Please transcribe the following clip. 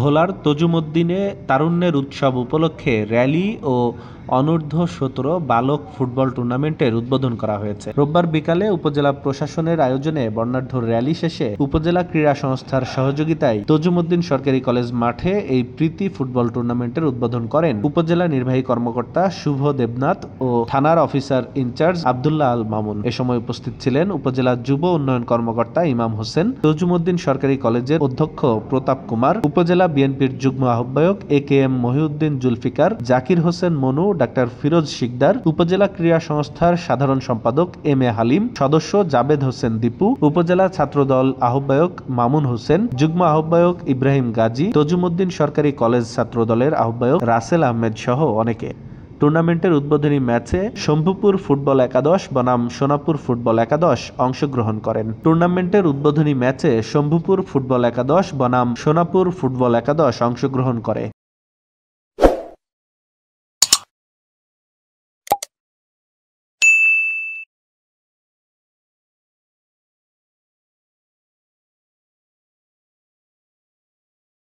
ভোলার তজুমদ্দিনে তারুণ্যের উৎসব উপলক্ষে র্যালি ও অনূর্ধ্ব-১৭ বালক ফুটবল টুর্নামেন্টের উদ্বোধন করা হয়েছে। রোববার বিকালে উপজেলা প্রশাসনের আয়োজনে বর্ণাঢ্য র্যালি শেষে উপজেলা ক্রীড়া সংস্থার সহযোগিতায় তজুমদ্দিন সরকারি কলেজ মাঠে এই প্রীতি ফুটবল টুর্নামেন্টের উদ্বোধন করেন উপজেলা নির্বাহী কর্মকর্তা শুভ দেবনাথ ও থানার অফিসার ইনচার্জ আব্দুল্লাহ আল মামুন। এ সময় উপস্থিত ছিলেন উপজেলা যুব উন্নয়ন কর্মকর্তা ইমাম হোসেন, তজুমদ্দিন সরকারি কলেজের অধ্যক্ষ প্রতাপ কুমার, উপজেলা বিএনপির যুগ্ম আহ্বায়ক এ.কে.এম. মহিউদ্দিন জুলফিকার, জাকির হোসেন মনু, ডাক্তার ফিরোজ শিকদার, উপজেলা ক্রীড়া সংস্থার সাধারণ সম্পাদক এম.এ. হালিম, সদস্য জাবেদ হোসেন দীপু, উপজেলা ছাত্রদল আহ্বায়ক মামুন হোসেন, যুগ্ম আহ্বায়ক ইব্রাহিম গাজী, তজুমদ্দিন সরকারি কলেজ ছাত্রদলের আহ্বায়ক রাসেল আহমেদ সহ অনেকে। টুর্নামেন্টের উদ্বোধনী ম্যাচে শম্ভুপুর ফুটবল একাদশ বনাম সোনাপুর ফুটবল একাদশ অংশগ্রহণ করেন। টুর্নামেন্টের উদ্বোধনী ম্যাচে শম্ভুপুর ফুটবল একাদশ বনাম সোনাপুর ফুটবল একাদশ অংশগ্রহণ করে।